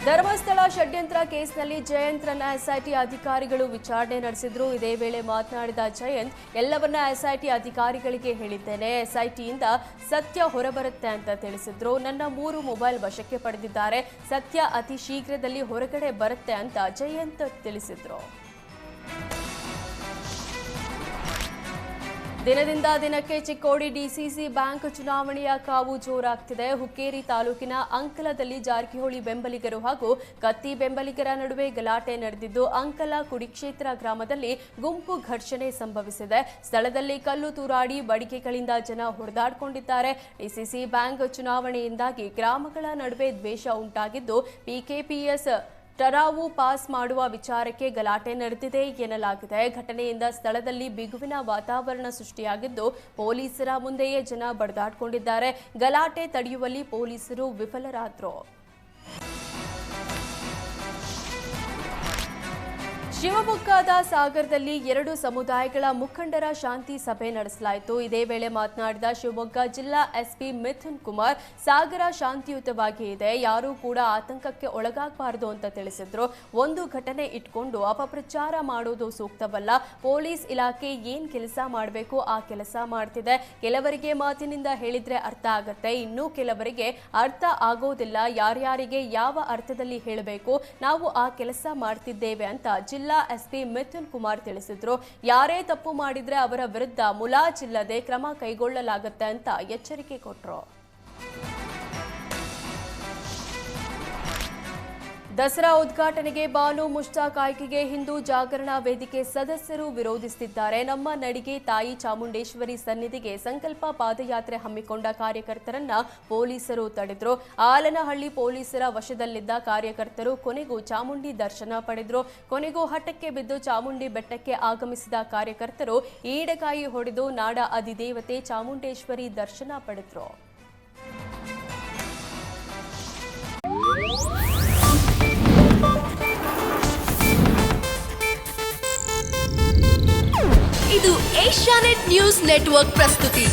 ಧರ್ಮಸ್ಥಳ ಷಡ್ಯಂತ್ರ ಕೇಸ್ನಲ್ಲಿ ಜಯಂತ್ರನ ಎಸ್ಐಟಿ ಅಧಿಕಾರಿಗಳು ವಿಚಾರಣೆ ನಡೆಸಿದ್ರು. ಇದೇ ವೇಳೆ ಮಾತನಾಡಿದ ಜಯಂತ್, ಎಲ್ಲವನ್ನ ಎಸ್ಐಟಿ ಅಧಿಕಾರಿಗಳಿಗೆ ಹೇಳಿದ್ದೇನೆ. ಎಸ್ಐಟಿಯಿಂದ ಸತ್ಯ ಹೊರಬರುತ್ತೆ ಅಂತ ತಿಳಿಸಿದ್ರು. ನನ್ನ 3 ಮೊಬೈಲ್ ವಶಕ್ಕೆ ಪಡೆದಿದ್ದಾರೆ. ಸತ್ಯ ಅತಿ ಶೀಘ್ರದಲ್ಲಿ ಹೊರಗಡೆ ಬರುತ್ತೆ ಅಂತ ಜಯಂತ್ ತಿಳಿಸಿದ್ರು. ದಿನದಿಂದ ದಿನಕ್ಕೆ ಚಿಕ್ಕೋಡಿ ಡಿಸಿಸಿ ಬ್ಯಾಂಕ್ ಚುನಾವಣೆಯ ಕಾವು ಜೋರಾಗ್ತಿದೆ. ಹುಕ್ಕೇರಿ ತಾಲೂಕಿನ ಅಂಕಲದಲ್ಲಿ ಜಾರಕಿಹೊಳಿ ಬೆಂಬಲಿಗರು ಹಾಗೂ ಕತ್ತಿ ಬೆಂಬಲಿಗರ ನಡುವೆ ಗಲಾಟೆ ನಡೆದಿದ್ದು, ಅಂಕಲ ಕುಡಿಕ್ಷೇತ್ರ ಗ್ರಾಮದಲ್ಲಿ ಗುಂಪು ಘರ್ಷಣೆ ಸಂಭವಿಸಿದೆ. ಸ್ಥಳದಲ್ಲಿ ಕಲ್ಲು ತೂರಾಡಿ ಬಡಿಗೆಗಳಿಂದ ಜನ ಹೊಡೆದಾಡಿಕೊಂಡಿದ್ದಾರೆ. ಡಿಸಿಸಿ ಬ್ಯಾಂಕ್ ಚುನಾವಣೆಯಿಂದಾಗಿ ಗ್ರಾಮಗಳ ನಡುವೆ ದ್ವೇಷ ಉಂಟಾಗಿದ್ದು, ಪಿಕೆಪಿಎಸ್ ಟರಾವು ಪಾಸ್ ಮಾಡುವ ವಿಚಾರಕ್ಕೆ ಗಲಾಟೆ ನಡೆದಿದೆ ಎನ್ನಲಾಗಿದೆ. ಘಟನೆಯಿಂದ ಸ್ಥಳದಲ್ಲಿ ಬಿಗುವಿನ ವಾತಾವರಣ ಸೃಷ್ಟಿಯಾಗಿದ್ದು, ಪೊಲೀಸರ ಮುಂದೆಯೇ ಜನ ಬಡಿದಾಡಿಕೊಂಡಿದ್ದಾರೆ. ಗಲಾಟೆ ತಡೆಯುವಲ್ಲಿ ಪೊಲೀಸರು ವಿಫಲರಾದರು. ಶಿವಮೊಗ್ಗದ ಸಾಗರದಲ್ಲಿ 2 ಸಮುದಾಯಗಳ ಮುಖಂಡರ ಶಾಂತಿ ಸಭೆ ನಡೆಸಲಾಯಿತು. ಇದೇ ವೇಳೆ ಮಾತನಾಡಿದ ಶಿವಮೊಗ್ಗ ಜಿಲ್ಲಾ ಎಸ್ಪಿ ಮಿಥುನ್ ಕುಮಾರ್, ಸಾಗರ ಶಾಂತಿಯುತವಾಗಿ ಇದೆ, ಯಾರೂ ಕೂಡ ಆತಂಕಕ್ಕೆ ಒಳಗಾಗಬಾರದು ಅಂತ ತಿಳಿಸಿದ್ರು. ಒಂದು ಘಟನೆ ಇಟ್ಕೊಂಡು ಅಪಪ್ರಚಾರ ಮಾಡೋದು ಸೂಕ್ತವಲ್ಲ. ಪೊಲೀಸ್ ಇಲಾಖೆ ಏನ್ ಕೆಲಸ ಮಾಡಬೇಕು ಆ ಕೆಲಸ ಮಾಡ್ತಿದೆ. ಕೆಲವರಿಗೆ ಮಾತಿನಿಂದ ಹೇಳಿದ್ರೆ ಅರ್ಥ ಆಗತ್ತೆ, ಇನ್ನೂ ಕೆಲವರಿಗೆ ಅರ್ಥ ಆಗೋದಿಲ್ಲ. ಯಾರ್ಯಾರಿಗೆ ಯಾವ ಅರ್ಥದಲ್ಲಿ ಹೇಳಬೇಕು, ನಾವು ಆ ಕೆಲಸ ಮಾಡ್ತಿದ್ದೇವೆ ಅಂತ ಜಿಲ್ಲಾ ಎಸ್ಪಿ ಮಿಥುನ್ ಕುಮಾರ್ ತಿಳಿಸಿದ್ರು. ಯಾರೇ ತಪ್ಪು ಮಾಡಿದ್ರೆ ಅವರ ವಿರುದ್ಧ ಮುಲಾಜಿಲ್ಲದೆ ಕ್ರಮ ಕೈಗೊಳ್ಳಲಾಗುತ್ತೆ ಅಂತ ಎಚ್ಚರಿಕೆ ಕೊಟ್ಟರು. ದಸರಾ ಉದ್ಘಾಟನೆಗೆ ಬಾನು ಮುಷ್ತಾಕ್ ಆಯ್ಕೆಗೆ ಹಿಂದೂ ಜಾಗರಣಾ ವೇದಿಕೆ ಸದಸ್ಯರು ವಿರೋಧಿಸುತ್ತಿದ್ದಾರೆ. ನಮ್ಮ ನಡಿಗೆ ತಾಯಿ ಚಾಮುಂಡೇಶ್ವರಿ ಸನ್ನಿಧಿಗೆ ಸಂಕಲ್ಪ ಪಾದಯಾತ್ರೆ ಹಮ್ಮಿಕೊಂಡ ಕಾರ್ಯಕರ್ತರನ್ನ ಪೊಲೀಸರು ತಡೆದ್ರು. ಆಲನಹಳ್ಳಿ ಪೊಲೀಸರ ವಶದಲ್ಲಿದ್ದ ಕಾರ್ಯಕರ್ತರು ಕೊನೆಗೂ ಚಾಮುಂಡಿ ದರ್ಶನ ಪಡೆದ್ರು. ಕೊನೆಗೂ ಹಠಕ್ಕೆ ಬಿದ್ದು ಚಾಮುಂಡಿ ಬೆಟ್ಟಕ್ಕೆ ಆಗಮಿಸಿದ ಕಾರ್ಯಕರ್ತರು ಈಡಕಾಯಿ ಹೊಡೆದು ನಾಡ ಅಧಿದೇವತೆ ಚಾಮುಂಡೇಶ್ವರಿ ದರ್ಶನ ಪಡೆದ್ರು. ಇದು ಏಷ್ಯಾನೆಟ್ ನ್ಯೂಸ್ ನೆಟ್ವರ್ಕ್ ಪ್ರಸ್ತುತಿ.